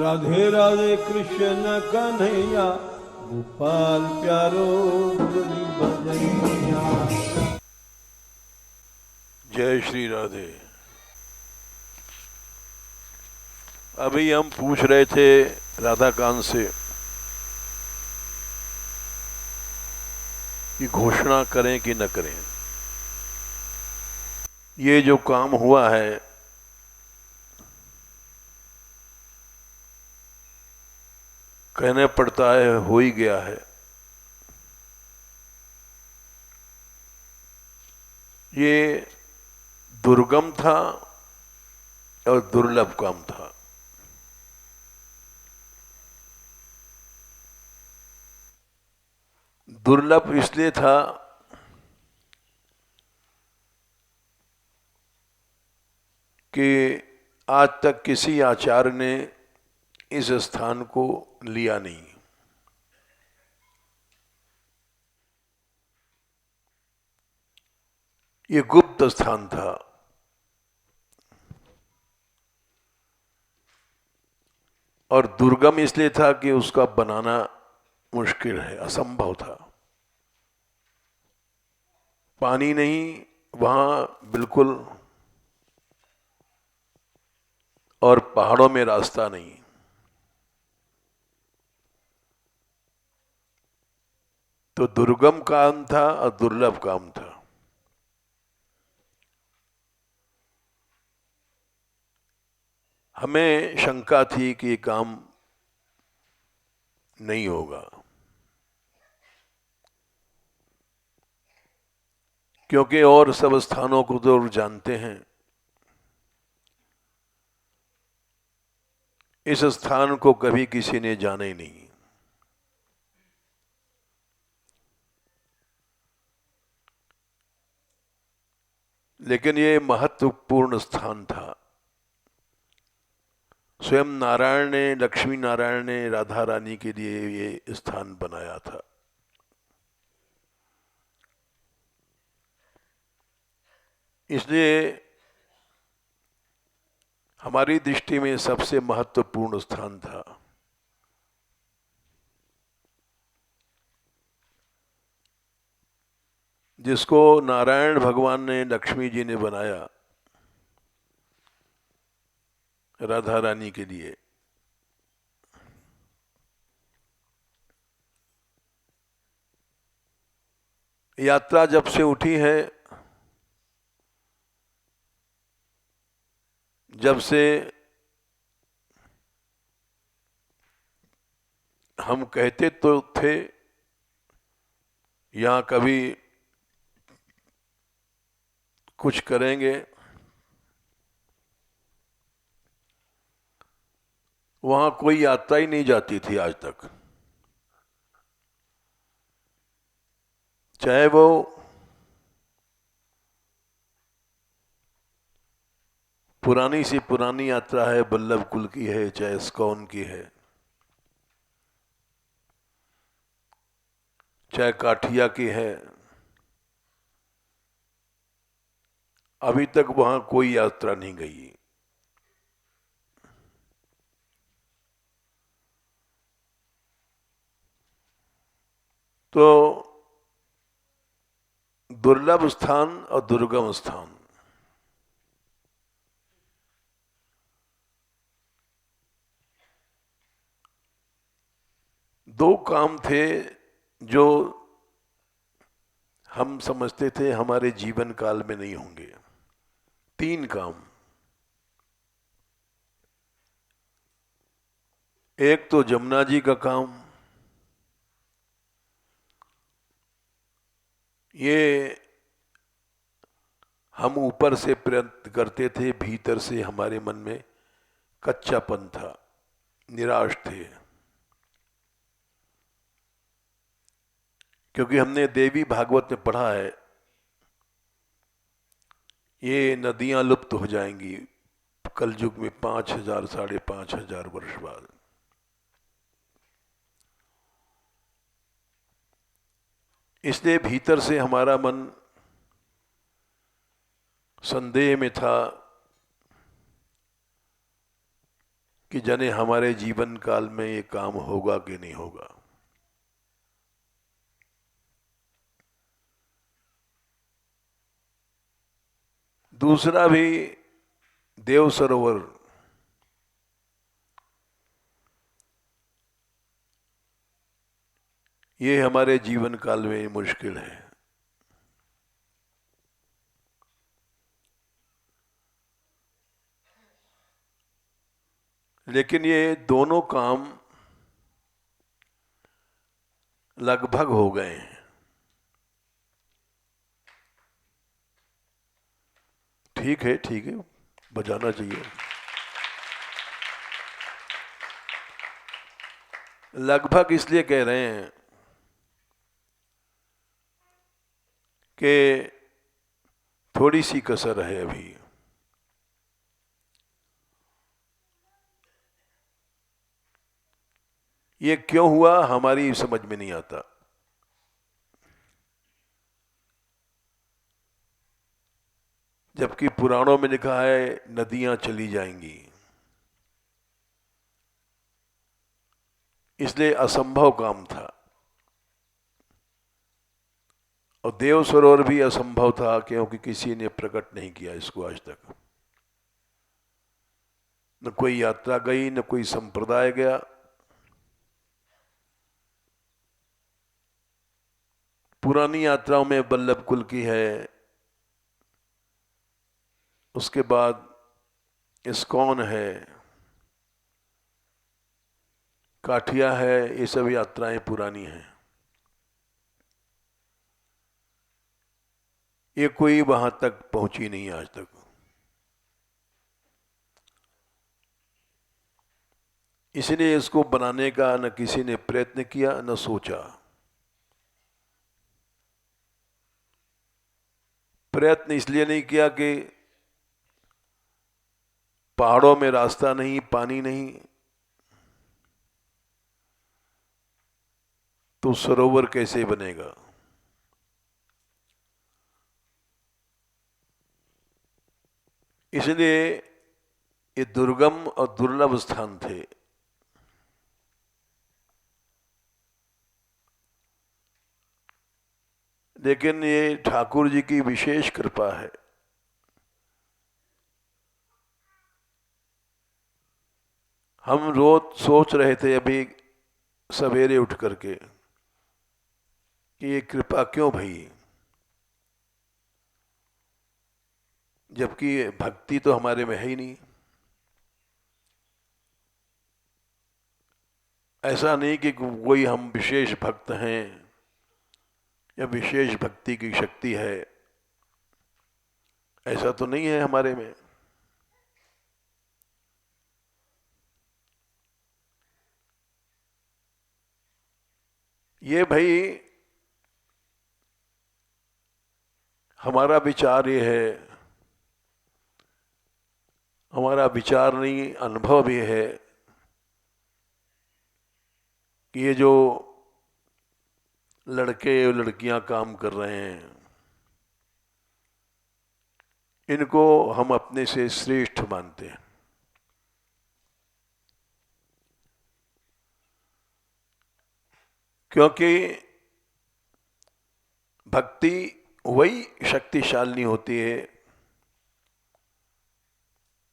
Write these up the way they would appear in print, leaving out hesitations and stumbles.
राधे राधे कृष्ण कन्हैया गोपाल प्यारो मुरली बजैया। जय श्री राधे। अभी हम पूछ रहे थे राधाकांत से कि घोषणा करें कि न करें। ये जो काम हुआ है कहने पड़ता है हो ही गया है। ये दुर्गम था और दुर्लभ काम था। दुर्लभ इसलिए था कि आज तक किसी आचार्य ने इस स्थान को लिया नहीं। ये गुप्त स्थान था। और दुर्गम इसलिए था कि उसका बनाना मुश्किल है, असंभव था। पानी नहीं वहां बिल्कुल, और पहाड़ों में रास्ता नहीं। तो दुर्गम काम था और दुर्लभ काम था। हमें शंका थी कि ये काम नहीं होगा, क्योंकि और सब स्थानों को तो जानते हैं, इस स्थान को कभी किसी ने जाना ही नहीं। लेकिन ये महत्वपूर्ण स्थान था। स्वयं नारायण ने, लक्ष्मी नारायण ने राधा रानी के लिए ये स्थान बनाया था। इसलिए हमारी दृष्टि में सबसे महत्वपूर्ण स्थान था। जिसको नारायण भगवान ने, लक्ष्मी जी ने बनाया राधा रानी के लिए। यात्रा जब से उठी है, जब से हम कहते तो थे यहां कभी कुछ करेंगे, वहां कोई यात्रा ही नहीं जाती थी आज तक। चाहे वो पुरानी सी पुरानी यात्रा है, बल्लभ कुल की है, चाहे इस्कॉन की है, चाहे काठिया की है, अभी तक वहां कोई यात्रा नहीं गई। तो दुर्लभ स्थान और दुर्गम स्थान, दो काम थे जो हम समझते थे हमारे जीवन काल में नहीं होंगे। तीन काम। एक तो जमुना जी का काम, ये हम ऊपर से प्रयत्न करते थे, भीतर से हमारे मन में कच्चापन था, निराश थे। क्योंकि हमने देवी भागवत में पढ़ा है ये नदियां लुप्त हो जाएंगी कलयुग में 5000 5,500 वर्ष बाद। इसलिए भीतर से हमारा मन संदेह में था कि जाने हमारे जीवन काल में ये काम होगा कि नहीं होगा। दूसरा भी देव सरोवर, ये हमारे जीवन काल में मुश्किल है। लेकिन ये दोनों काम लगभग हो गए हैं। ठीक है, ठीक है, बजाना चाहिए। लगभग इसलिए कह रहे हैं कि थोड़ी सी कसर है अभी। ये क्यों हुआ हमारी समझ में नहीं आता। जबकि पुराणों में लिखा है नदियां चली जाएंगी, इसलिए असंभव काम था। और देव सरोवर भी असंभव था क्योंकि किसी ने प्रकट नहीं किया इसको आज तक। न कोई यात्रा गई, न कोई संप्रदाय गया। पुरानी यात्राओं में बल्लभ कुल की है, उसके बाद इस्कॉन है, काठिया है, ये सब यात्राएं पुरानी हैं। ये कोई वहां तक पहुंची नहीं आज तक। इसलिए इसको बनाने का न किसी ने प्रयत्न किया न सोचा। प्रयत्न इसलिए नहीं किया कि पहाड़ों में रास्ता नहीं, पानी नहीं, तो सरोवर कैसे बनेगा। इसलिए ये दुर्गम और दुर्लभ स्थान थे। लेकिन ये ठाकुर जी की विशेष कृपा है। हम रोज सोच रहे थे अभी सवेरे उठ करके कि ये कृपा क्यों भई, जबकि भक्ति तो हमारे में है ही नहीं। ऐसा नहीं कि कोई हम विशेष भक्त हैं या विशेष भक्ति की शक्ति है, ऐसा तो नहीं है हमारे में। ये भाई हमारा विचार ये है, हमारा विचार नहीं अनुभव भी है कि ये जो लड़के और लड़कियां काम कर रहे हैं, इनको हम अपने से श्रेष्ठ मानते हैं। क्योंकि भक्ति वही शक्तिशाली होती है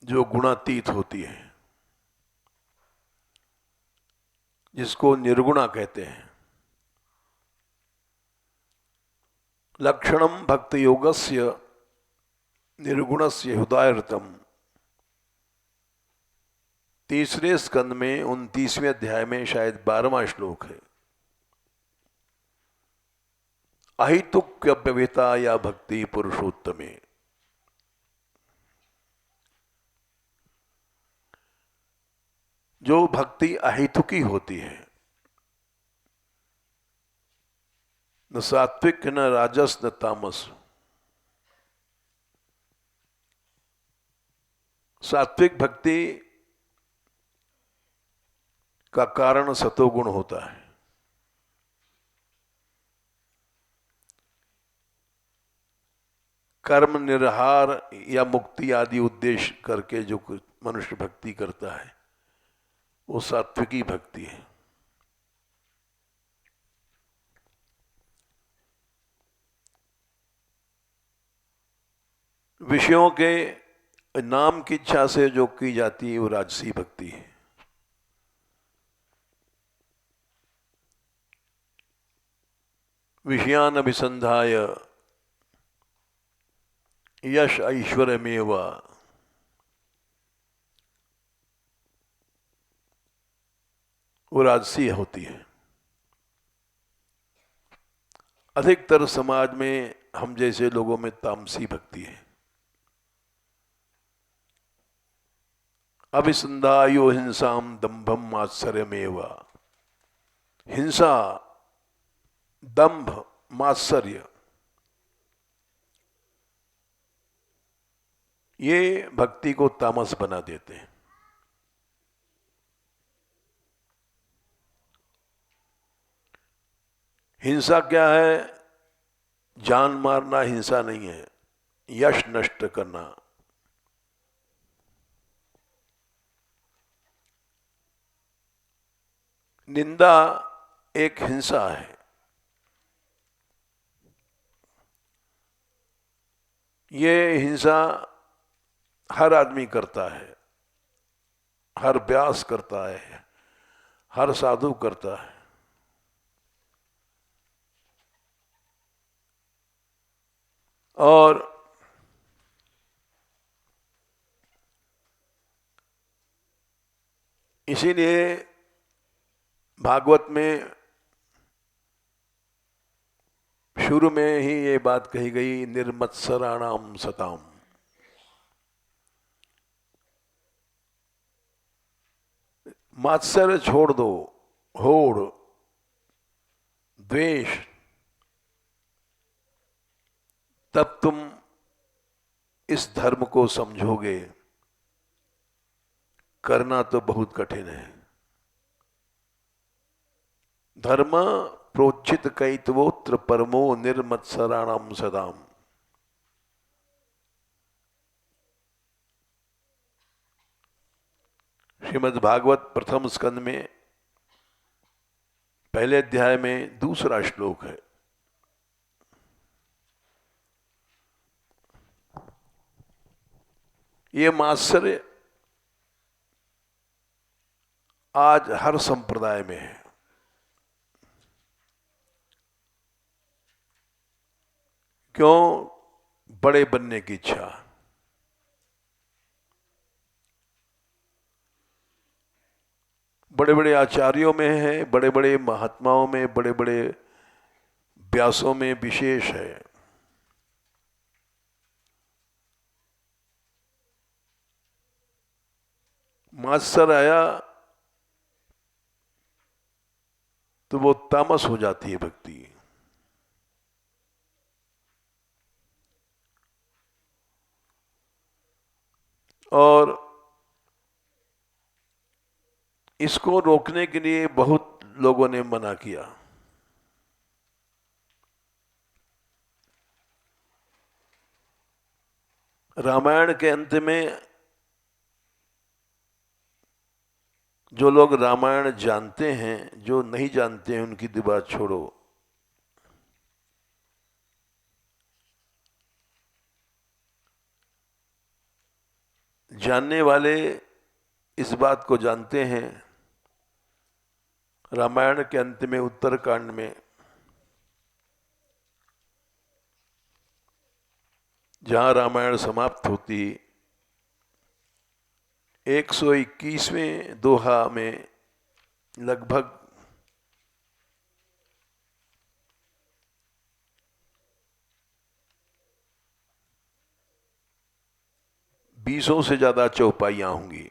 जो गुणातीत होती है, जिसको निर्गुणा कहते हैं। लक्षणम भक्त योगस्य निर्गुणस्य हृदयरतम, तीसरे स्कंद में 29वें अध्याय में शायद 12वां श्लोक है। अहितुक्य व्यवहिता या भक्ति पुरुषोत्तमे। जो भक्ति अहितुकी होती है, न सात्विक न राजस न तामस। सात्विक भक्ति का कारण सतोगुण होता है। कर्म निर्हार या मुक्ति आदि उद्देश्य करके जो मनुष्य भक्ति करता है, वो सात्विकी भक्ति है। विषयों के नाम की इच्छा से जो की जाती है वो राजसी भक्ति है। विषयान अभिसंधाय यश ऐश्वर्यमेव, वो राजसी होती है। अधिकतर समाज में हम जैसे लोगों में तामसी भक्ति है। अभिसंधायो हिंसाम दंभम मात्सर्यमेव, हिंसा, दंभ, मात्सर्य, ये भक्ति को तामस बना देते हैं। हिंसा क्या है? जान मारना हिंसा नहीं है, यश नष्ट करना। निंदा एक हिंसा है। ये हिंसा हर आदमी करता है, हर व्यास करता है, हर साधु करता है। और इसीलिए भागवत में शुरू में ही ये बात कही गई, निर्मत्सराणाम सताम। मात्सर्य छोड़ दो, होड़, द्वेष, तब तुम इस धर्म को समझोगे। करना तो बहुत कठिन है। धर्म प्रोचित कैतवोत्र परमो निर्मत्सराणाम सदाम। श्रीमद् भागवत प्रथम स्कंद में पहले अध्याय में दूसरा श्लोक है। ये मात्सर्य आज हर संप्रदाय में है। क्यों? बड़े बनने की इच्छा। बड़े बड़े आचार्यों में है, बड़े बड़े महात्माओं में, बड़े बड़े व्यासों में विशेष है। मात्सर्य आया तो वो तामस हो जाती है भक्ति। और इसको रोकने के लिए बहुत लोगों ने मना किया। रामायण के अंत में जो लोग रामायण जानते हैं, जो नहीं जानते हैं उनकी तो बात छोड़ो। जानने वाले इस बात को जानते हैं, रामायण के अंत में उत्तरकांड में जहां रामायण समाप्त होती, 121वें दोहा में लगभग 20 से ज्यादा चौपाइयां होंगी।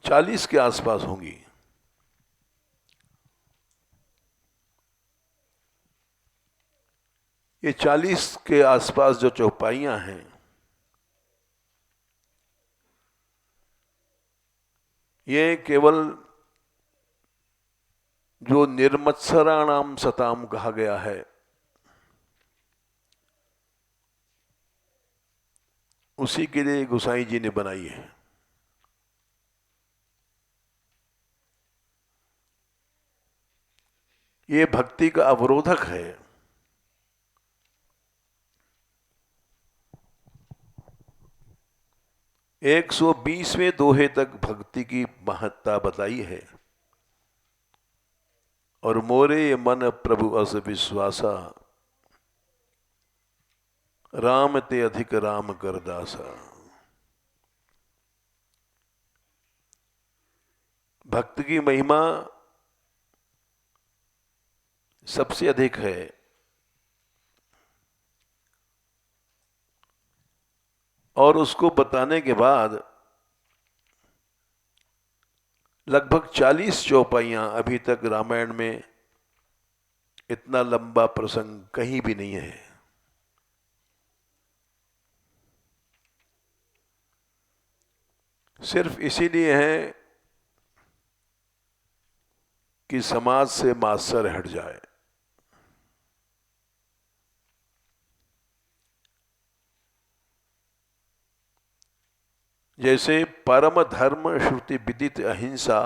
चालीस के आसपास होंगी। ये 40 के आसपास जो चौपाइयां हैं, ये केवल जो निर्मत्सराणाम सताम कहा गया है, उसी के लिए गोसाई जी ने बनाई है। ये भक्ति का अवरोधक है। 120वें दोहे तक भक्ति की महत्ता बताई है। और मोरे मन प्रभु अस विश्वासा, राम ते अधिक राम कर दासा। भक्त की महिमा सबसे अधिक है। और उसको बताने के बाद लगभग 40 चौपाइयां, अभी तक रामायण में इतना लंबा प्रसंग कहीं भी नहीं है। सिर्फ इसीलिए है कि समाज से मात्सर्य हट जाए। जैसे परम धर्म श्रुति विदित अहिंसा,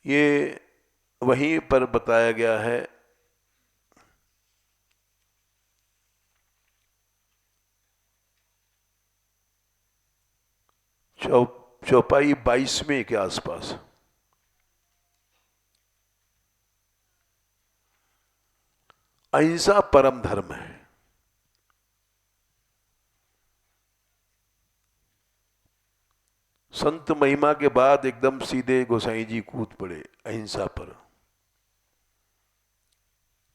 ये वहीं पर बताया गया है। चौपाई 22वें के आसपास। अहिंसा परम धर्म है। संत महिमा के बाद एकदम सीधे गोसाई जी कूद पड़े अहिंसा पर।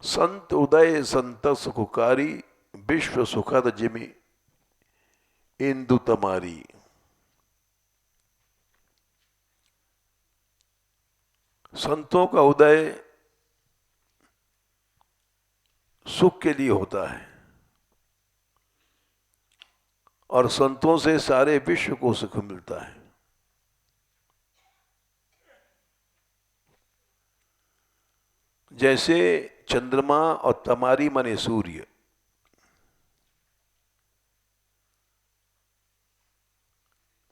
संत उदय संत सुखकारी, विश्व सुखद जिमि इंदु तमारी। संतों का उदय सुख के लिए होता है और संतों से सारे विश्व को सुख मिलता है। जैसे चंद्रमा और तमारी माने सूर्य,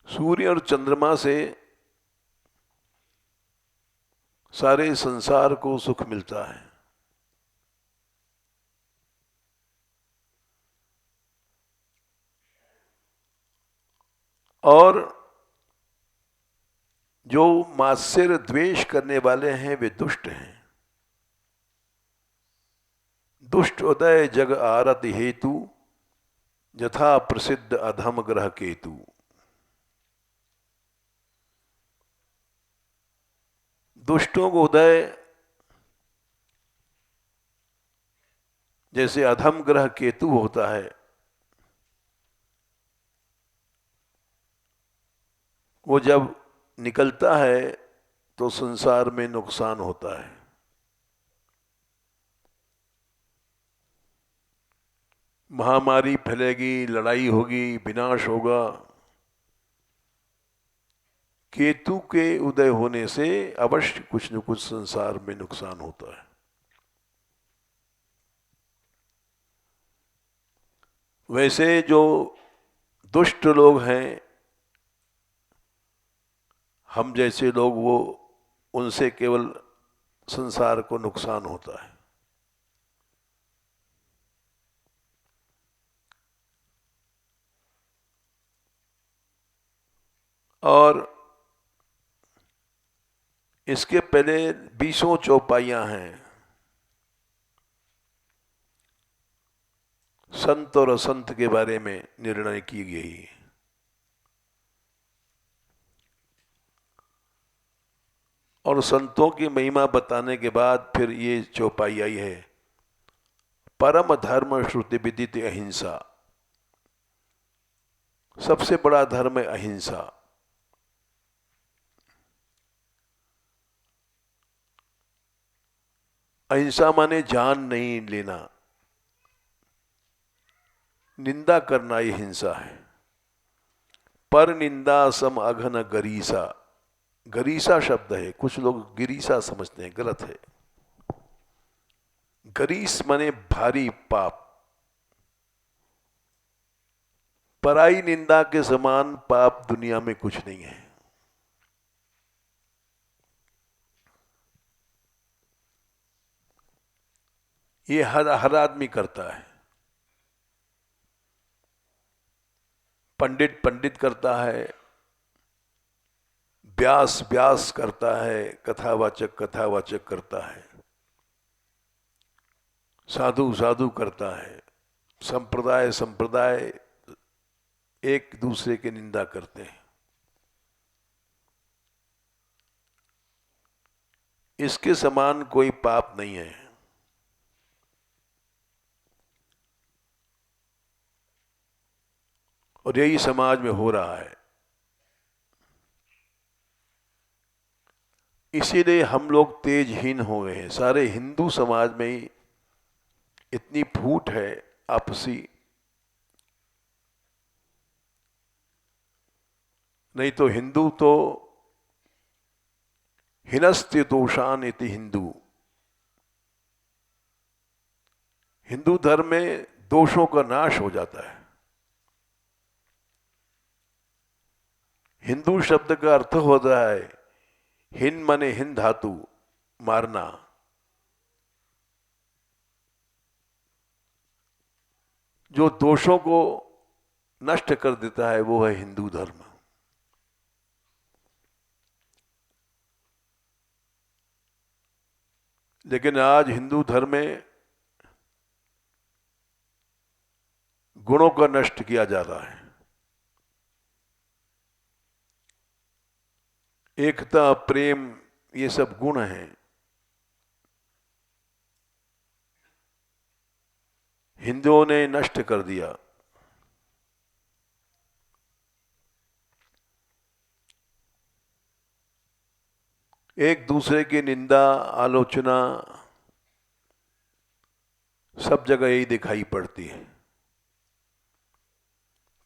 सूर्य और चंद्रमा से सारे संसार को सुख मिलता है। और जो मात्सर्य द्वेष करने वाले हैं वे दुष्ट हैं। दुष्ट उदय जग आरति हेतु, यथा प्रसिद्ध अधम ग्रह केतु। दुष्टों को उदय जैसे अधम ग्रह केतु होता है, वो जब निकलता है तो संसार में नुकसान होता है। महामारी फैलेगी, लड़ाई होगी, विनाश होगा। केतु के उदय होने से अवश्य कुछ न कुछ संसार में नुकसान होता है। वैसे जो दुष्ट लोग हैं, हम जैसे लोग, वो उनसे केवल संसार को नुकसान होता है। और इसके पहले 20 चौपाइयां हैं। संत और असंत के बारे में निर्णय की गई। और संतों की महिमा बताने के बाद फिर ये चौपाई आई है, परम धर्म श्रुति विदित अहिंसा। सबसे बड़ा धर्म है अहिंसा। अहिंसा माने जान नहीं लेना, निंदा करना ये हिंसा है। पर निंदा सम अघन गरीसा। गरीसा शब्द है, कुछ लोग गिरीसा समझते हैं, गलत है। गरीस माने भारी पाप। पराई निंदा के समान पाप दुनिया में कुछ नहीं है। ये हर आदमी करता है। पंडित पंडित करता है, व्यास व्यास करता है, कथावाचक कथावाचक करता है, साधु साधु करता है, संप्रदाय संप्रदाय एक दूसरे की निंदा करते हैं। इसके समान कोई पाप नहीं है। और यही समाज में हो रहा है। इसीलिए हम लोग तेजहीन हो गए हैं। सारे हिंदू समाज में ही इतनी फूट है आपसी। नहीं तो हिंदू तो हिनस्त्य दोषान इति हिंदू। हिंदू धर्म में दोषों का नाश हो जाता है। हिंदू शब्द का अर्थ होता है हिन माने हिन धातु, मारना। जो दोषों को नष्ट कर देता है वो है हिंदू धर्म। लेकिन आज हिंदू धर्म में गुणों का नष्ट किया जा रहा है। एकता, प्रेम, ये सब गुण हैं। हिंदुओं ने नष्ट कर दिया। एक दूसरे की निंदा, आलोचना सब जगह यही दिखाई पड़ती है।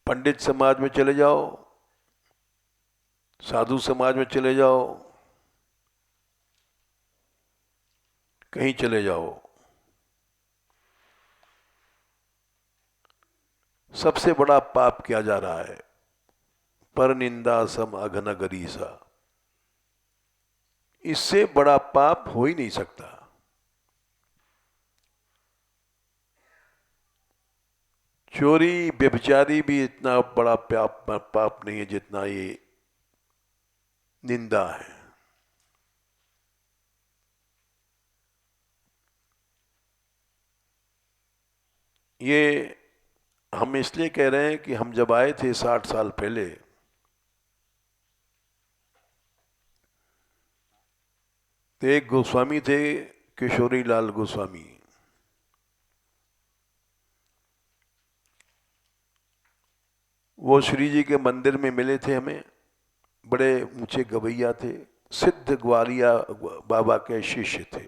पंडित समाज में चले जाओ, साधु समाज में चले जाओ, कहीं चले जाओ, सबसे बड़ा पाप किया जा रहा है पर निंदा सम अघन गरीसा। इससे बड़ा पाप हो ही नहीं सकता। चोरी व्यभिचारी भी इतना बड़ा पाप नहीं है जितना ये निंदा है। ये हम इसलिए कह रहे हैं कि हम जब आए थे 60 साल पहले, तो एक गोस्वामी थे, किशोरी लाल गोस्वामी। वो श्री जी के मंदिर में मिले थे हमें। बड़े ऊंचे गवैया थे, सिद्ध ग्वालिया बाबा के शिष्य थे।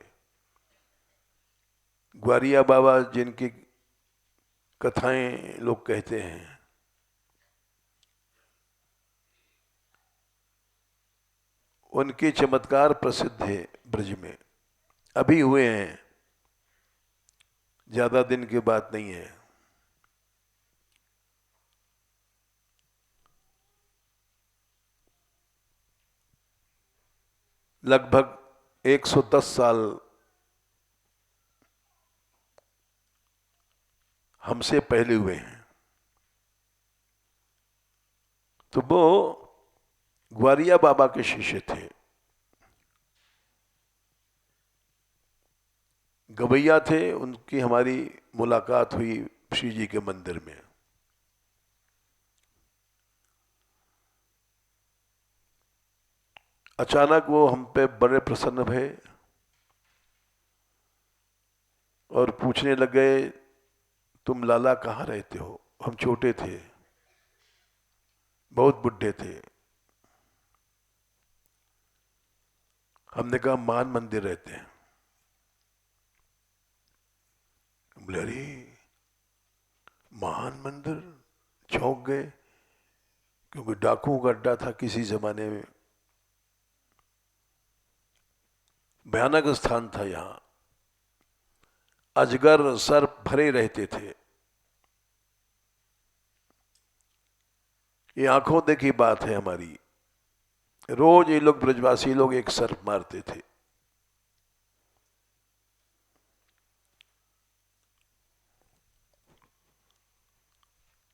ग्वालिया बाबा जिनकी कथाएं लोग कहते हैं, उनके चमत्कार प्रसिद्ध है ब्रज में। अभी हुए हैं, ज्यादा दिन की बात नहीं है। लगभग 110 साल हमसे पहले हुए हैं। तो वो ग्वालिया बाबा के शिष्य थे, गवैया थे। उनकी हमारी मुलाकात हुई श्री जी के मंदिर में। अचानक वो हम पे बड़े प्रसन्न भये और पूछने लग गए, तुम लाला कहाँ रहते हो? हम छोटे थे, बहुत बुढ़े थे। हमने कहा मान मंदिर रहते हैं। बोले अरे महान मंदिर, चौंक गए, क्योंकि डाकुओं का अड्डा था किसी जमाने में। भयानक स्थान था यहाँ। अजगर सर्प भरे रहते थे। ये आंखों देखी बात है हमारी। रोज ये लोग ब्रजवासी लोग एक सर्प मारते थे।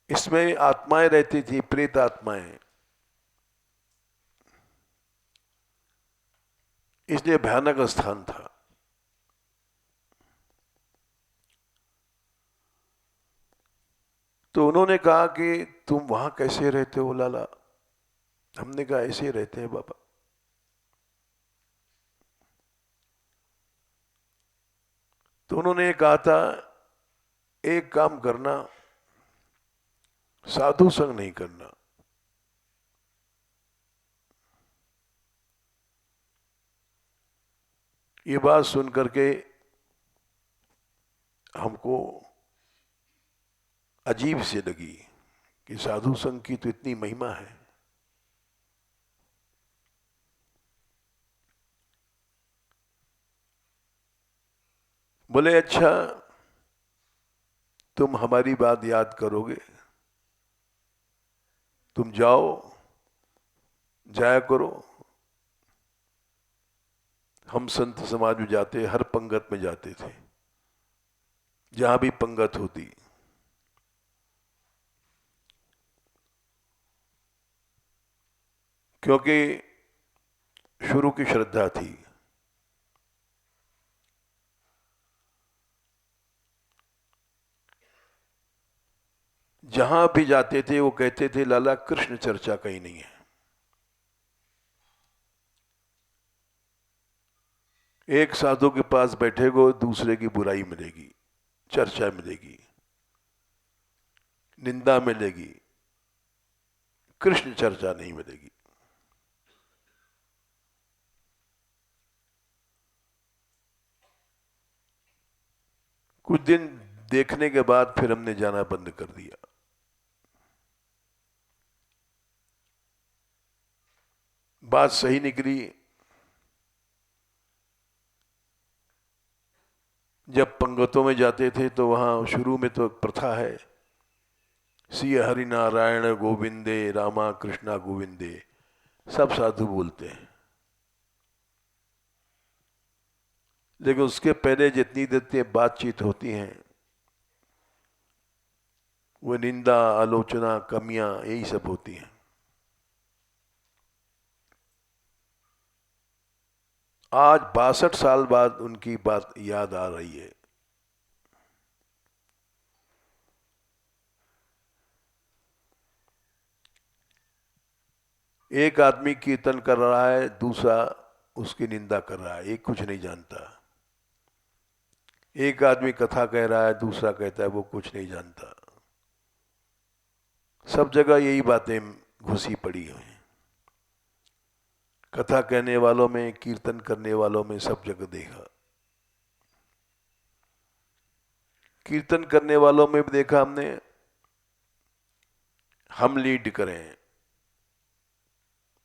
इसमें आत्माएं रहती थी, प्रेत आत्माएं, इसलिए भयानक स्थान था। तो उन्होंने कहा कि तुम वहां कैसे रहते हो लाला? हमने कहा ऐसे रहते हैं बाबा। तो उन्होंने कहा था एक काम करना, साधु संग नहीं करना। ये बात सुन करके हमको अजीब सी लगी कि साधु संघ की तो इतनी महिमा है। बोले अच्छा, तुम हमारी बात याद करोगे, तुम जाओ, जाया करो। हम संत समाज में जाते, हर पंगत में जाते थे, जहां भी पंगत होती। क्योंकि शुरू की श्रद्धा थी। जहां भी जाते थे वो कहते थे लाला कृष्ण चर्चा कहीं नहीं है। एक साधु के पास बैठेगो, दूसरे की बुराई मिलेगी, चर्चा मिलेगी, निंदा मिलेगी, कृष्ण चर्चा नहीं मिलेगी। कुछ दिन देखने के बाद फिर हमने जाना बंद कर दिया। बात सही निकली। जब पंगतों में जाते थे तो वहां शुरू में तो प्रथा है, श्री हरि नारायण गोविंदे रामा कृष्णा गोविंदे, सब साधु बोलते हैं। लेकिन उसके पहले जितनी देर बातचीत होती हैं वो निंदा, आलोचना, कमियां, यही सब होती हैं। आज 62 साल बाद उनकी बात याद आ रही है। एक आदमी कीर्तन कर रहा है, दूसरा उसकी निंदा कर रहा है, एक कुछ नहीं जानता। एक आदमी कथा कह रहा है, दूसरा कहता है वो कुछ नहीं जानता। सब जगह यही बातें घुसी पड़ी हैं। कथा कहने वालों में, कीर्तन करने वालों में, सब जगह देखा। कीर्तन करने वालों में भी देखा हमने, हम लीड करें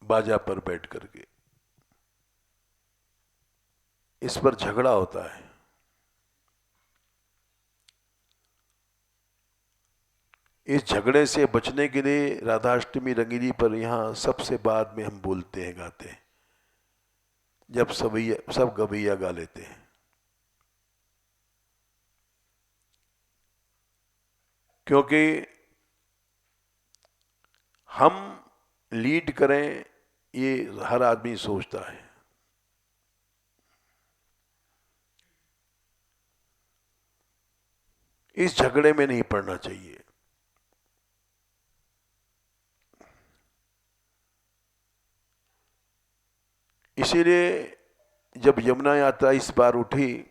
बाजा पर बैठ करके, इस पर झगड़ा होता है। इस झगड़े से बचने के लिए राधाष्टमी रंगीली पर यहां सबसे बाद में हम बोलते हैं, गाते हैं, जब सब गवैया गा लेते हैं। क्योंकि हम लीड करें ये हर आदमी सोचता है। इस झगड़े में नहीं पड़ना चाहिए। इसीलिए जब यमुना यात्रा इस बार उठी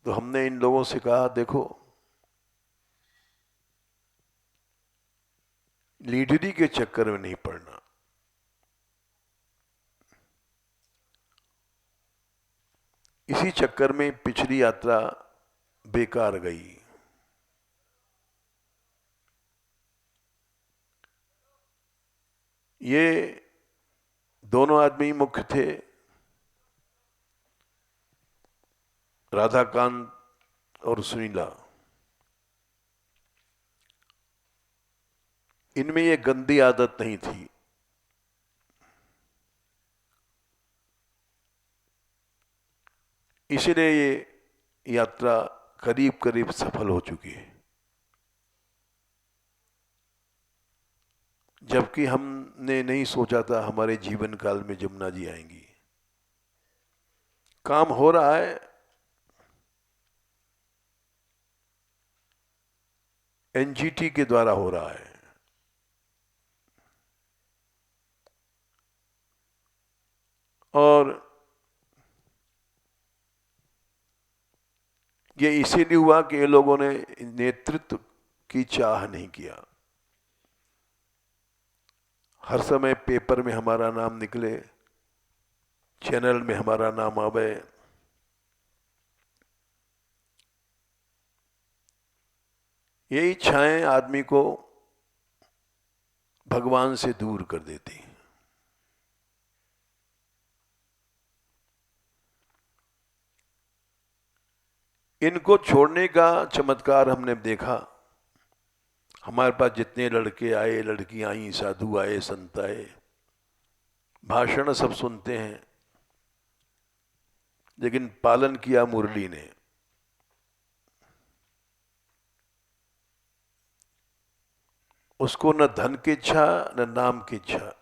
तो हमने इन लोगों से कहा देखो, लीडरी के चक्कर में नहीं पड़ना। इसी चक्कर में पिछली यात्रा बेकार गई। ये दोनों आदमी मुख्य थे, राधाकांत और सुनीला, इनमें ये गंदी आदत नहीं थी। इसलिए ये यात्रा करीब करीब सफल हो चुकी है, जबकि हमने नहीं सोचा था हमारे जीवन काल में जमुना जी आएंगी। काम हो रहा है, एनजीटी के द्वारा हो रहा है। और ये इसीलिए हुआ कि ये लोगों ने नेतृत्व की चाह नहीं किया। हर समय पेपर में हमारा नाम निकले, चैनल में हमारा नाम आवे, ये इच्छाएं आदमी को भगवान से दूर कर देती हैं। इनको छोड़ने का चमत्कार हमने देखा। हमारे पास जितने लड़के आए, लड़कियां आई, साधु आए, संत आए, भाषण सब सुनते हैं, लेकिन पालन किया मुरली ने। उसको न धन की इच्छा न नाम की इच्छा,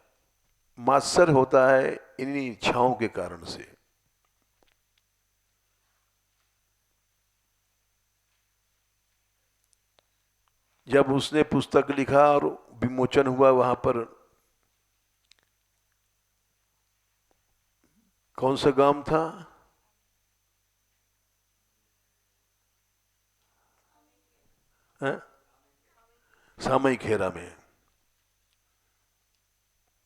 मात्सर होता है इन्हीं इच्छाओं के कारण से। जब उसने पुस्तक लिखा और विमोचन हुआ, वहां पर कौन सा गांव था, सामई खेरा में,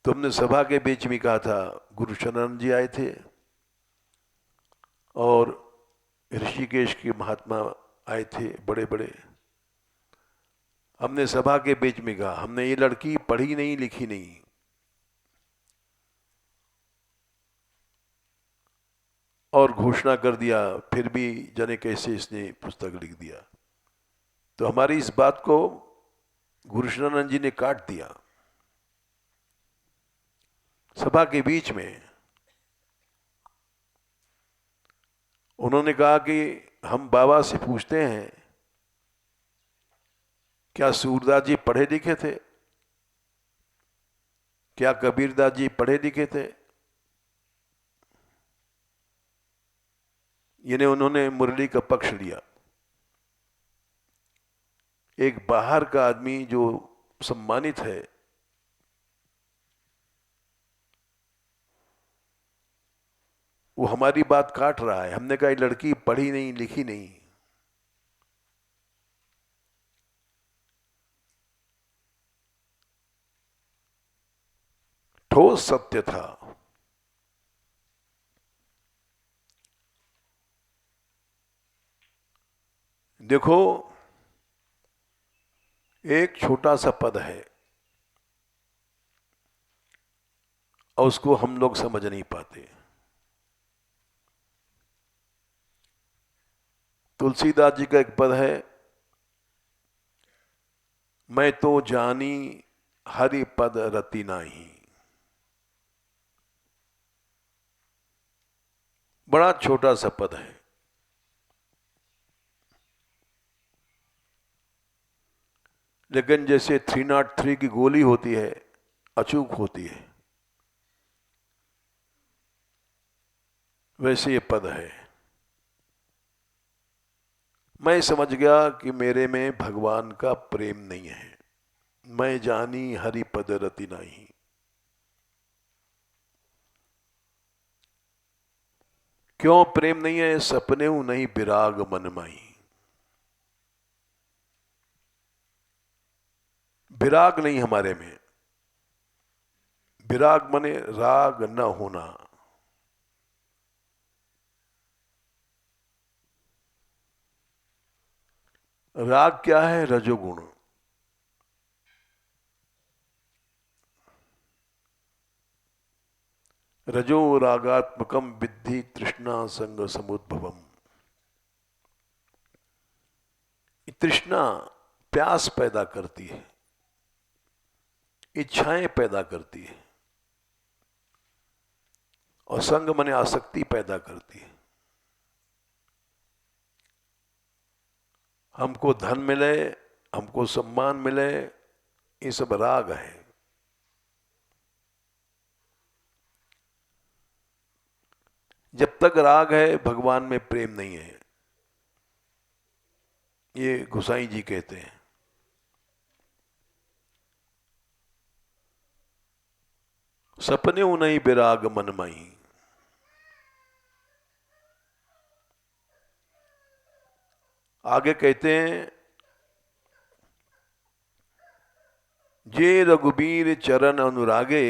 तुमने सभा के बीच में कहा था, गुरु शरण जी आए थे और ऋषिकेश के महात्मा आए थे बड़े बड़े। हमने सभा के बीच में कहा, हमने ये लड़की पढ़ी नहीं लिखी नहीं, और घोषणा कर दिया, फिर भी जाने कैसे इसने पुस्तक लिख दिया। तो हमारी इस बात को गुरु शरणानंद जी ने काट दिया सभा के बीच में। उन्होंने कहा कि हम बाबा से पूछते हैं, क्या सूरदास जी पढ़े लिखे थे? क्या कबीरदास जी पढ़े लिखे थे? यानी उन्होंने मुरली का पक्ष लिया। एक बाहर का आदमी जो सम्मानित है, वो हमारी बात काट रहा है। हमने कहा ये लड़की पढ़ी नहीं लिखी नहीं। ठोस सत्य था। देखो, एक छोटा सा पद है और उसको हम लोग समझ नहीं पाते। तुलसीदास जी का एक पद है, मैं तो जानी हरि पद रति नाही। बड़ा छोटा सा पद है, लेकिन जैसे 303 की गोली होती है, अचूक होती है, वैसे ये पद है। मैं समझ गया कि मेरे में भगवान का प्रेम नहीं है। मैं जानी हरि पद रति नाही। क्यों प्रेम नहीं है? सपने नहीं विराग मन माई। विराग नहीं हमारे में। विराग मने राग न होना। राग क्या है? रजोगुण। रजो रागात्मकम विद्धि तृष्णा संग समुद्भवम। तृष्णा प्यास पैदा करती है, इच्छाएं पैदा करती है, और संग माने आसक्ति पैदा करती है। हमको धन मिले, हमको सम्मान मिले, ये सब राग है। जब तक राग है भगवान में प्रेम नहीं है, ये गोसाई जी कहते हैं। सपने नहीं विराग मन माई, आगे कहते हैं जे रघुबीर चरण अनुरागे,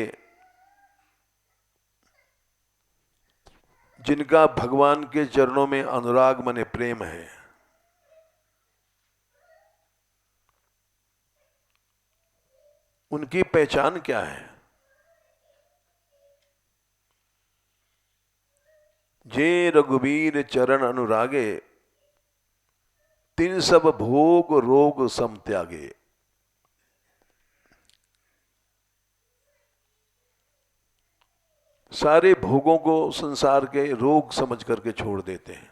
जिनका भगवान के चरणों में अनुराग माने प्रेम है, उनकी पहचान क्या है? जे रघुबीर चरण अनुरागे, तिन सब भोग रोग सम त्यागे। सारे भोगों को संसार के रोग समझ करके छोड़ देते हैं।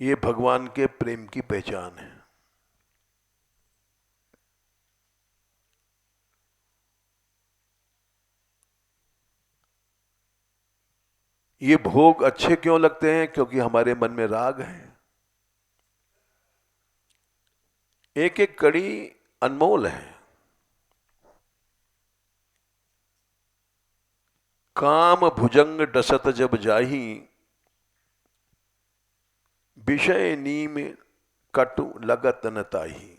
ये भगवान के प्रेम की पहचान है। ये भोग अच्छे क्यों लगते हैं? क्योंकि हमारे मन में राग है। एक एक कड़ी अनमोल है। काम भुजंग डसत जब जाही, विषय नीम कटु लगत न ताही।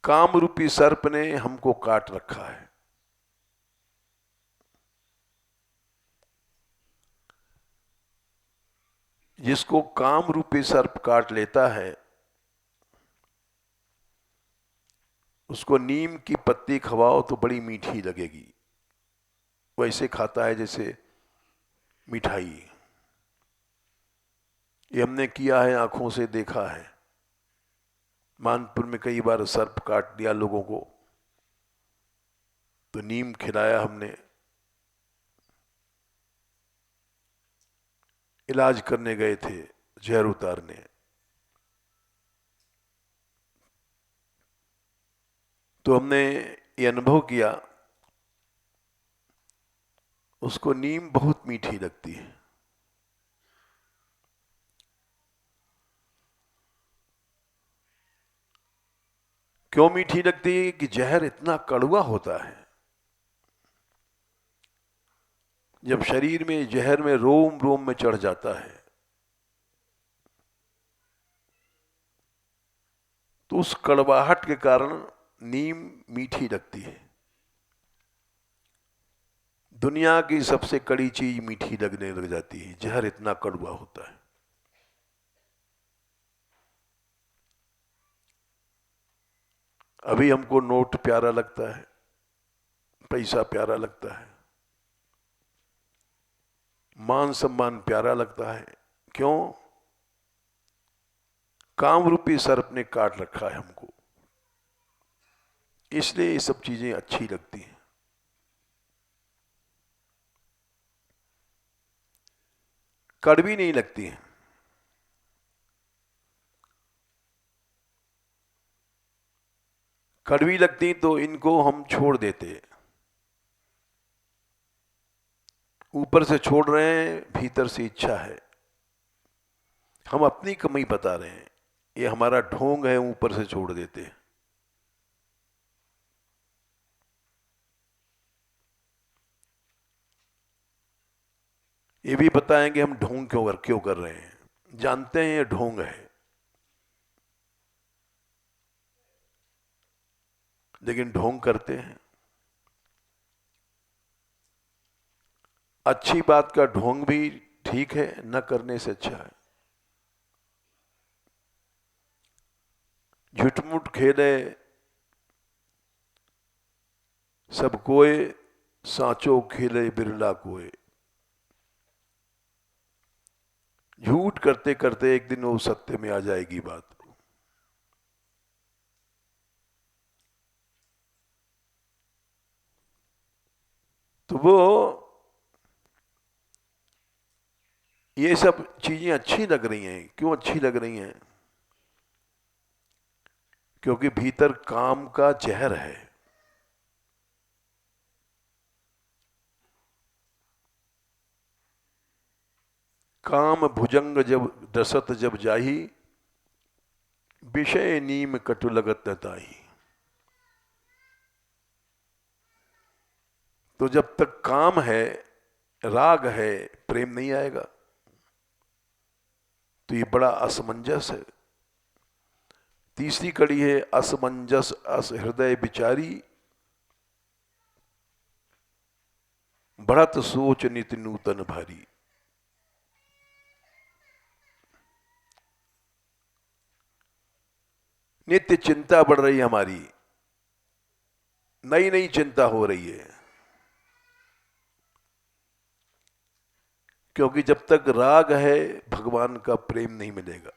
काम रूपी सर्प ने हमको काट रखा है। जिसको काम रूपी सर्प काट लेता है, उसको नीम की पत्ती खवाओ तो बड़ी मीठी लगेगी, वैसे खाता है जैसे मिठाई। ये हमने किया है, आंखों से देखा है। मानपुर में कई बार सर्प काट दिया लोगों को, तो नीम खिलाया हमने, इलाज करने गए थे जहर उतारने। तो हमने ये अनुभव किया, उसको नीम बहुत मीठी लगती है। क्यों मीठी लगती है? कि जहर इतना कड़वा होता है। जब शरीर में जहर में रोम रोम में चढ़ जाता है, तो उस कड़वाहट के कारण नीम मीठी लगती है। दुनिया की सबसे कड़ी चीज मीठी लगने लग जाती है, जहर इतना कड़वा होता है। अभी हमको नोट प्यारा लगता है, पैसा प्यारा लगता है, मान सम्मान प्यारा लगता है। क्यों? काम रूपी सर्प ने काट रखा है हमको, इसलिए ये सब चीजें अच्छी लगती हैं। कड़वी नहीं लगती हैं। कड़वी लगती तो इनको हम छोड़ देते। ऊपर से छोड़ रहे हैं, भीतर से इच्छा है। हम अपनी कमी बता रहे हैं, ये हमारा ढोंग है, ऊपर से छोड़ देते हैं। ये भी बताएंगे हम ढोंग क्यों कर रहे हैं। जानते हैं ये ढोंग है, लेकिन ढोंग करते हैं। अच्छी बात का ढोंग भी ठीक है, न करने से अच्छा है। झूठमुठ खेले सब कोई, सांचो खेले बिरला कोय। झूठ करते करते एक दिन वो सत्य में आ जाएगी बात। तो वो ये सब चीजें अच्छी लग रही हैं। क्यों अच्छी लग रही हैं? क्योंकि भीतर काम का जहर है। काम भुजंग जब दसत जब जाही, विषय नीम कटु लगत ताही। तो जब तक काम है, राग है, प्रेम नहीं आएगा। तो ये बड़ा असमंजस है। तीसरी कड़ी है असमंजस अस हृदय विचारी, बढ़त सोच नित नूतन भारी। नित्य चिंता बढ़ रही है हमारी, नई नई चिंता हो रही है। क्योंकि जब तक राग है, भगवान का प्रेम नहीं मिलेगा।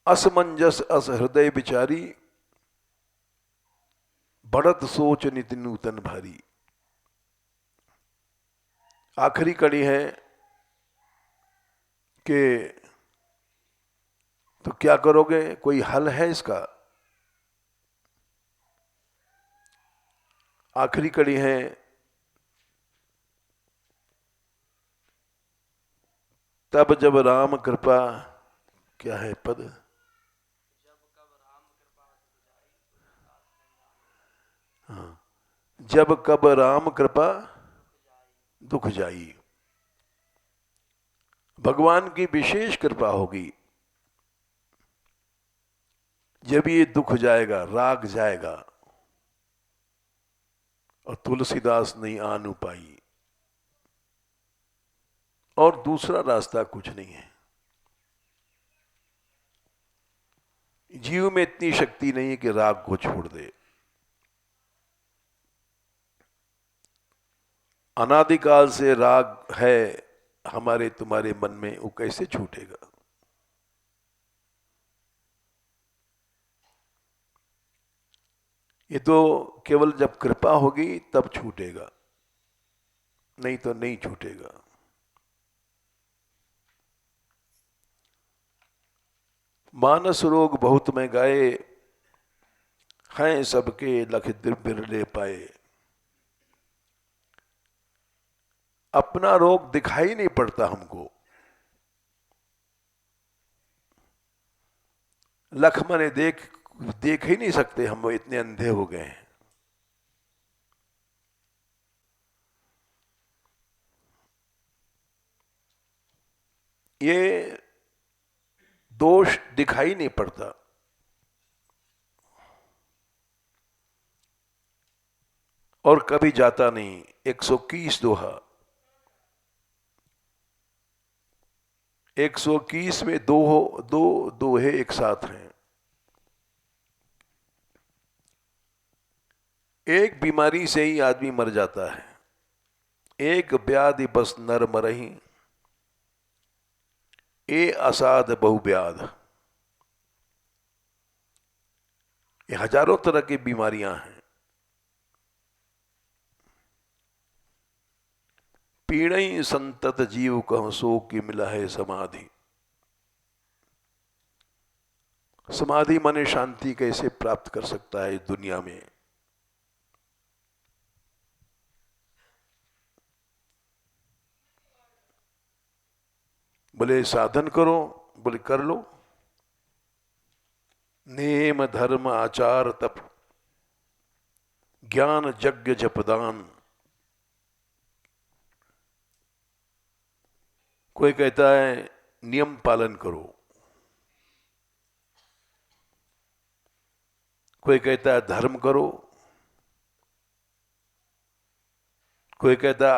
असमंजस अस हृदय विचारी, बढ़त सोच नित नूतन भारी। आखिरी कड़ी है कि तो क्या करोगे? कोई हल है इसका? आखिरी कड़ी है तब जब राम कृपा, क्या है पद? हाँ, जब कब राम कृपा दुख जाई। भगवान की विशेष कृपा होगी जब ये दुख जाएगा, राग जाएगा। और तुलसीदास नहीं आनु पाई। और दूसरा रास्ता कुछ नहीं है। जीव में इतनी शक्ति नहीं है कि राग को छोड़ दे। अनादिकाल से राग है हमारे तुम्हारे मन में, वो कैसे छूटेगा? ये तो केवल जब कृपा होगी तब छूटेगा, नहीं तो नहीं छूटेगा। मानस रोग बहुत में गाए, हैं सबके लख बिरले पाए। अपना रोग दिखाई नहीं पड़ता हमको। लख मने देख ही नहीं सकते, हम इतने अंधे हो गए हैं। ये दोष दिखाई नहीं पड़ता। और कभी जाता नहीं। 121 दोहा, 121 में दो दोहे एक साथ हैं। एक बीमारी से ही आदमी मर जाता है। एक व्याधि बस नर मरही, ए असाध बहु व्याध। ये हजारों तरह की बीमारियां हैं। पीड़ई संतत जीव कह सो की मिला है समाधि। समाधि माने शांति कैसे प्राप्त कर सकता है इस दुनिया में? बोले साधन करो, बोले कर लो। नेम धर्म आचार तप, ज्ञान यज्ञ जपदान। कोई कहता है नियम पालन करो, कोई कहता है धर्म करो, कोई कहता है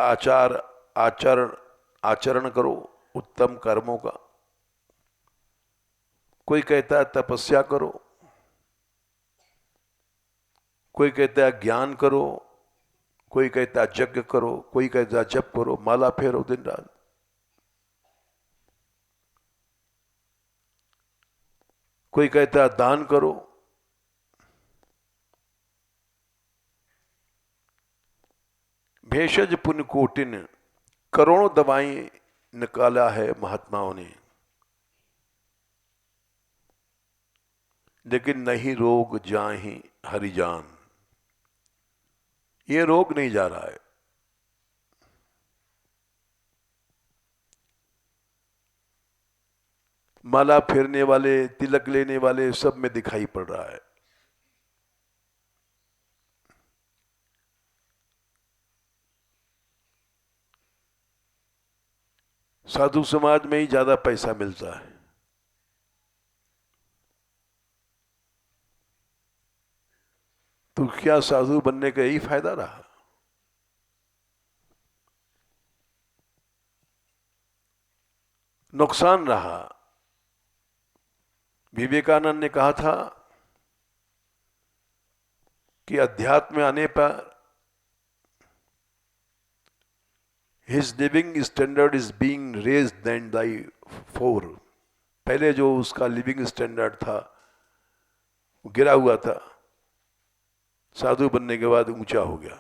आचरण करो उत्तम कर्मों का। कोई कहता है तपस्या करो, कोई कहता है ज्ञान करो, कोई कहता है यज्ञ करो, कोई कहता है जप करो, माला फेरो दिन रात। कोई कहता है दान करो। भेषज पुण्य कोटिन, करोड़ों दवाएं निकाला है महात्माओं ने, लेकिन नहीं रोग जाहि हरिजान। ये रोग नहीं जा रहा है। माला फेरने वाले, तिलक लेने वाले सब में दिखाई पड़ रहा है। साधु समाज में ही ज्यादा पैसा मिलता है। तो क्या साधु बनने का यही फायदा रहा? नुकसान रहा। विवेकानंद ने कहा था कि अध्यात्म में आने पर his living standard is being raised than die for. पहले जो उसका लिविंग स्टैंडर्ड था वो गिरा हुआ था, साधु बनने के बाद ऊंचा हो गया।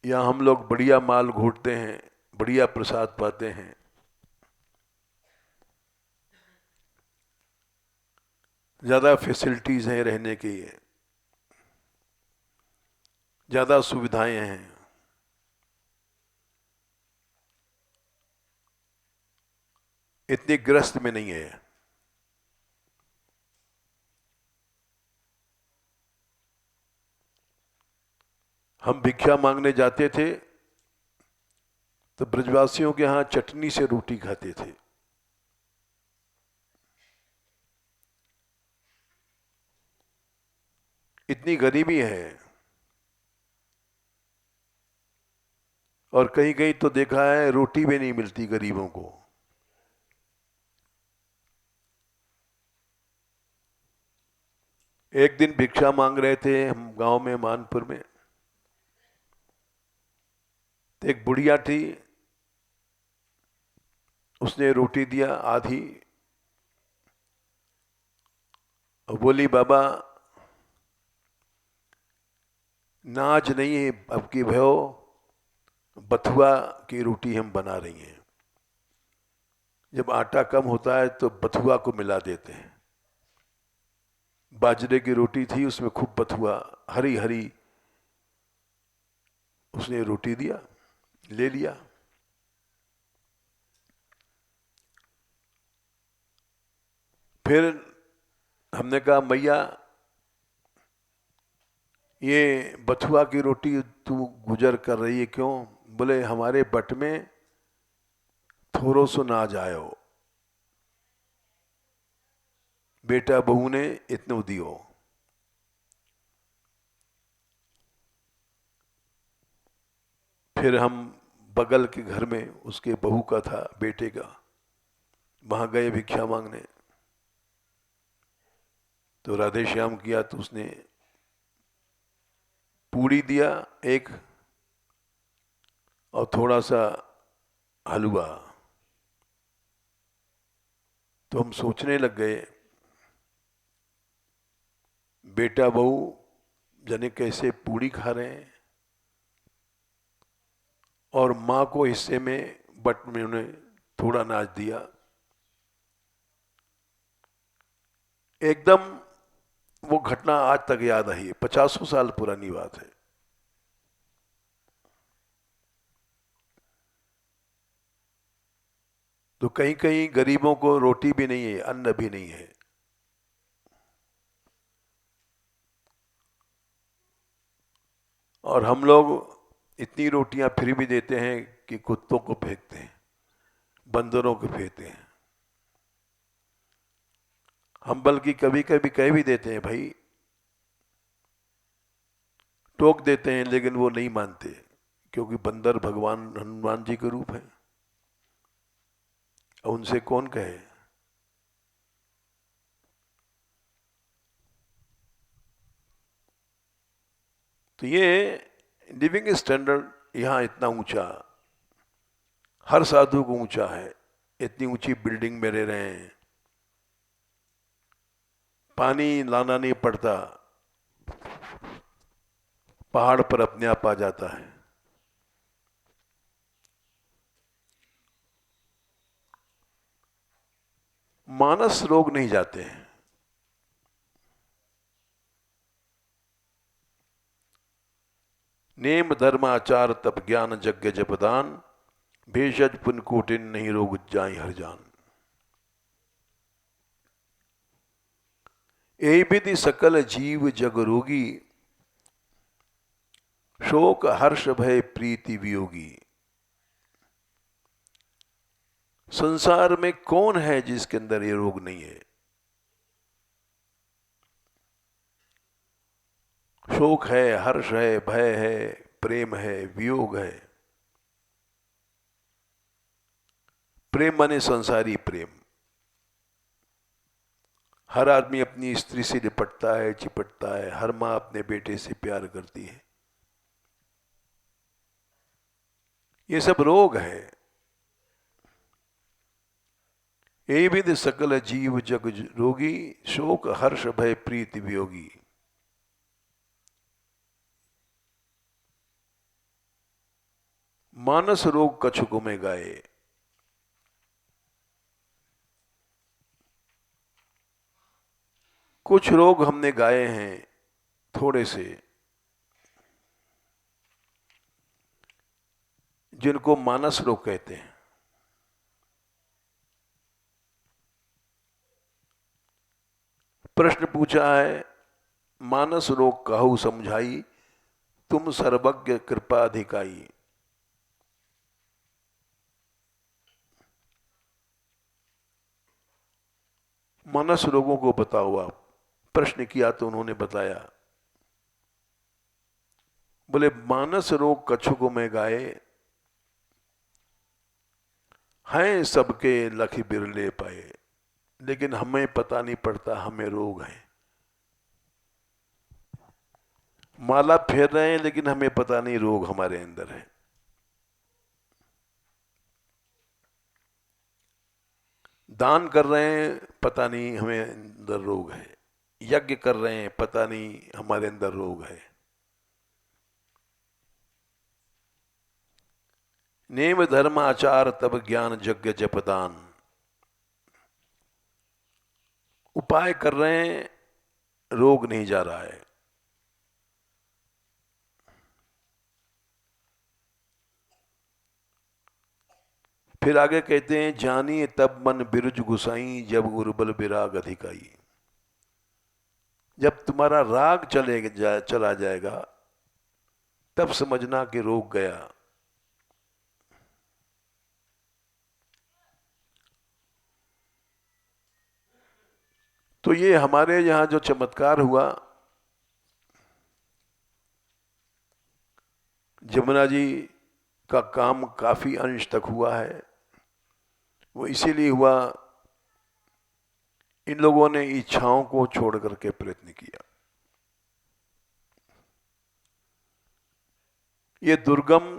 यहां हम लोग बढ़िया माल घोटते हैं, बढ़िया प्रसाद पाते हैं, ज्यादा फैसिलिटीज हैं रहने की, ज्यादा सुविधाएं हैं, इतनी ग्रस्त में नहीं है। हम भिक्षा मांगने जाते थे तो ब्रजवासियों के यहां चटनी से रोटी खाते थे। इतनी गरीबी है। और कहीं कहीं तो देखा है रोटी भी नहीं मिलती गरीबों को। एक दिन भिक्षा मांग रहे थे हम गांव में, मानपुर में। तो एक बुढ़िया थी, उसने रोटी दिया आधी और बोली, बाबा नाज नहीं है अब की भयो, बथुआ की रोटी हम बना रही हैं। जब आटा कम होता है तो बथुआ को मिला देते हैं। बाजरे की रोटी थी, उसमें खूब बथुआ, हरी हरी। उसने रोटी दिया, ले लिया। फिर हमने कहा, मैया ये बथुआ की रोटी तू गुजर कर रही है क्यों? बोले, हमारे बट में थोड़ो सो ना जायो, बेटा बहू ने इतनो दियो। फिर हम बगल के घर में, उसके बहू का था, बेटे का, वहां गए भिक्षा मांगने। तो राधे श्याम किया तो उसने पूड़ी दिया एक और थोड़ा सा हलवा। तो हम सोचने लग गए, बेटा बहू जाने कैसे पूड़ी खा रहे हैं, और मां को हिस्से में बट में उन्हें थोड़ा नाच दिया। एकदम वो घटना आज तक याद आई है, 50 साल पुरानी बात है। तो कहीं कहीं गरीबों को रोटी भी नहीं है, अन्न भी नहीं है। और हम लोग इतनी रोटियां फिर भी देते हैं कि कुत्तों को फेंकते हैं, बंदरों को फेंकते हैं। हम बल्कि कभी कभी कह भी देते हैं, भाई टोक देते हैं, लेकिन वो नहीं मानते, क्योंकि बंदर भगवान हनुमान जी के रूप है। उनसे कौन कहे। तो ये लिविंग स्टैंडर्ड यहाँ इतना ऊंचा, हर साधु को ऊंचा है। इतनी ऊंची बिल्डिंग में रह रहे हैं, पानी लाना नहीं पड़ता, पहाड़ पर अपने आप आ जाता है। मानस रोग नहीं जाते हैं। नेम धर्म आचार तप ज्ञान यज्ञ जपदान, भेषज पुन कोटिन नहीं रोग जाई हर जान। यही विधि सकल जीव जग रोगी, शोक हर्ष भय प्रीति वियोगी। संसार में कौन है जिसके अंदर ये रोग नहीं है? शोक है, हर्ष है, भय है, प्रेम है, वियोग है। प्रेम माने संसारी प्रेम। हर आदमी अपनी स्त्री से लिपटता है, चिपटता है। हर मां अपने बेटे से प्यार करती है। ये सब रोग है। यही विधि सकल जीव जग रोगी, शोक हर्ष भय प्रीति वियोगी। मानस रोग कछुक में गाए। कुछ रोग हमने गाए हैं थोड़े से, जिनको मानस रोग कहते हैं। प्रश्न पूछा है, मानस रोग कहु समझाई, तुम सर्वज्ञ कृपा अधिकाई। मानस रोगों को बताओ आप। प्रश्न किया तो उन्होंने बताया। बोले मानस रोग कछुक में गाए, हैं सबके लख बिरले पाए, लेकिन हमें पता नहीं पड़ता हमें रोग है। माला फेर रहे हैं लेकिन हमें पता नहीं रोग हमारे अंदर है। दान कर रहे हैं, पता नहीं हमें अंदर रोग है। यज्ञ कर रहे हैं, पता नहीं हमारे अंदर रोग है। नेम धर्म आचार तब ज्ञान यज्ञ जपदान। उपाय कर रहे हैं, रोग नहीं जा रहा है। फिर आगे कहते हैं, जानी तब मन बिरुज गुसाई, जब उर्बल विराग अधिकाई। जब तुम्हारा राग चला जाएगा, तब समझना कि रोग गया। तो ये हमारे यहां जो चमत्कार हुआ, जमुना जी का काम काफी अंश तक हुआ है। वो इसीलिए हुआ, इन लोगों ने इच्छाओं को छोड़ करके प्रयत्न किया। ये दुर्गम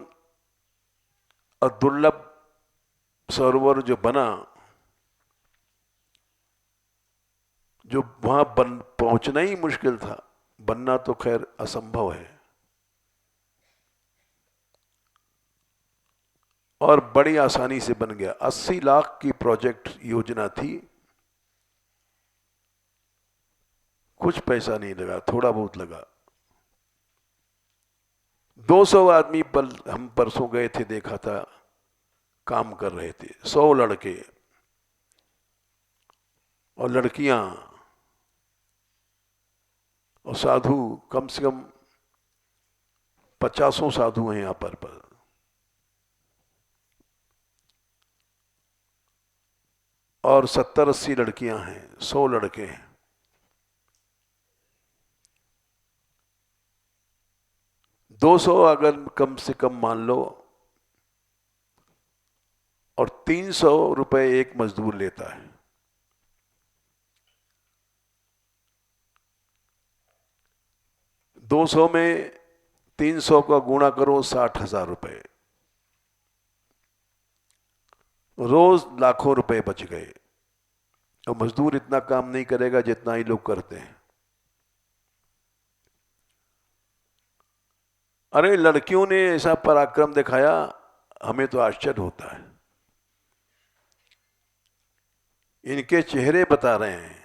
और दुर्लभ सरोवर जो बना, जो वहां पहुंचना ही मुश्किल था, बनना तो खैर असंभव है, और बड़ी आसानी से बन गया। 80 लाख की प्रोजेक्ट योजना थी। कुछ पैसा नहीं लगा, थोड़ा बहुत लगा। 200 आदमी पर हम परसों गए थे, देखा था, काम कर रहे थे। 100 लड़के और लड़कियां और साधु, कम से कम 50 साधु हैं यहां पर। और 70-80 लड़कियां हैं, 100 लड़के हैं। दो 200 अगर कम से कम मान लो, और 300 रुपए एक मजदूर लेता है। दो 200 में 300 का गुणा करो 60,000 रुपए, रोज लाखों रुपए बच गए। और मजदूर इतना काम नहीं करेगा जितना ही लोग करते हैं। अरे लड़कियों ने ऐसा पराक्रम दिखाया, हमें तो आश्चर्य होता है। इनके चेहरे बता रहे हैं।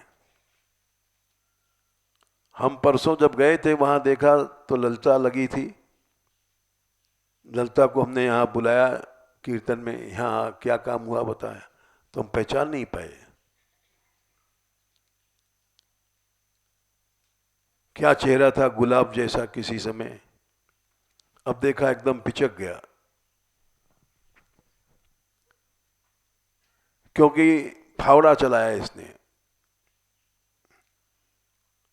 हम परसों जब गए थे वहां देखा तो ललिता लगी थी। ललिता को हमने यहाँ बुलाया कीर्तन में, यहाँ क्या काम हुआ बताया, तो हम पहचान नहीं पाए। क्या चेहरा था, गुलाब जैसा किसी समय, अब देखा एकदम पिचक गया। क्योंकि फावड़ा चलाया इसने।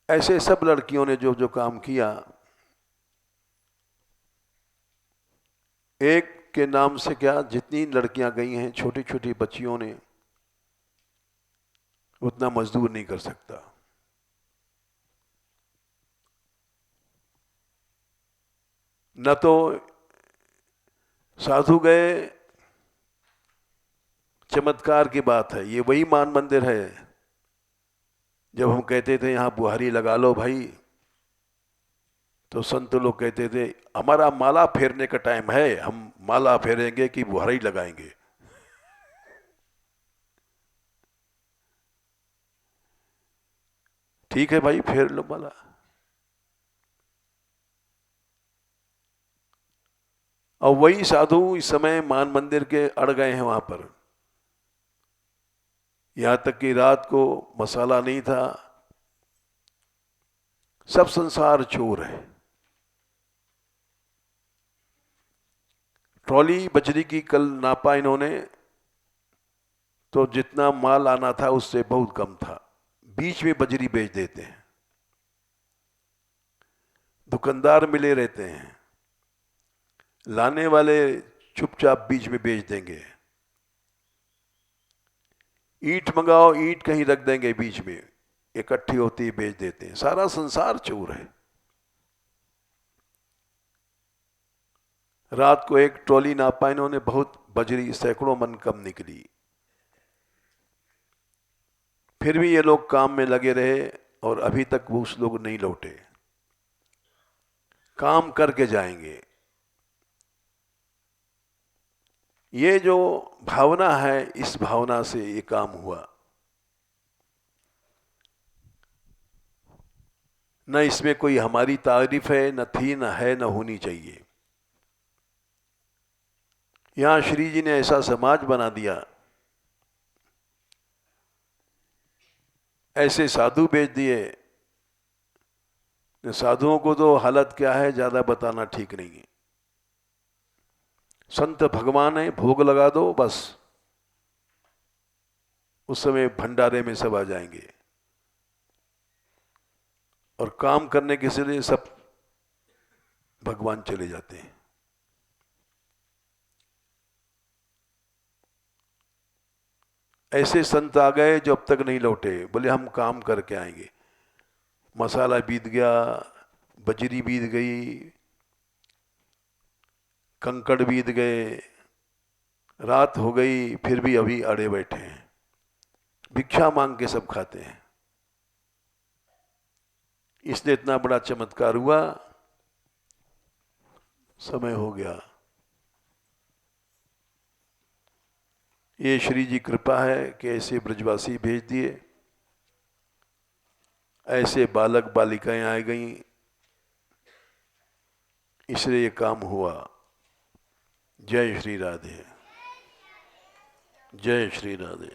ऐसे सब लड़कियों ने जो जो काम किया, एक के नाम से क्या, जितनी लड़कियां गई हैं छोटी छोटी बच्चियों ने, उतना मजदूर नहीं कर सकता। न तो साधु गए, चमत्कार की बात है। ये वही मान मंदिर है जब हम कहते थे यहां बुहारी लगा लो भाई, तो संत लोग कहते थे हमारा माला फेरने का टाइम है, हम माला फेरेंगे कि बुहारी लगाएंगे। ठीक है भाई, फेर लो माला। और वही साधु इस समय मान मंदिर के अड़ गए हैं वहां पर। यहां तक कि रात को मसाला नहीं था, सब संसार चोर है। ट्रॉली बजरी की कल नापा इन्होंने, तो जितना माल आना था उससे बहुत कम था। बीच में बजरी बेच देते हैं, दुकानदार मिले रहते हैं, लाने वाले चुपचाप बीच में बेच देंगे। ईंट मंगाओ, ईंट कहीं रख देंगे बीच में, इकट्ठी होती बेच देते हैं। सारा संसार चोर है। रात को एक ट्रॉली नापा इन्होंने, बहुत बजरी सैकड़ों मन कम निकली। फिर भी ये लोग काम में लगे रहे और अभी तक वो उस लोग नहीं लौटे। काम करके जाएंगे। ये जो भावना है, इस भावना से ये काम हुआ। न इसमें कोई हमारी तारीफ है, न थी, न है, न होनी चाहिए। यहां श्री जी ने ऐसा समाज बना दिया, ऐसे साधु बेच दिए। साधुओं को तो हालत क्या है ज्यादा बताना ठीक नहीं है। संत भगवान है, भोग लगा दो बस, उस समय भंडारे में सब आ जाएंगे। और काम करने के लिए सब भगवान चले जाते हैं। ऐसे संत आ गए जो अब तक नहीं लौटे, बोले हम काम करके आएंगे। मसाला बीत गया, बजरी बीत गई, कंकड़ बीत गए, रात हो गई, फिर भी अभी अड़े बैठे हैं। भिक्षा मांग के सब खाते हैं। इसलिए इतना बड़ा चमत्कार हुआ। समय हो गया। ये श्री जी कृपा है कि ऐसे ब्रजवासी भेज दिए, ऐसे बालक बालिकाएं आ गई, इसलिए ये काम हुआ। जय श्री राधे, जय श्री राधे।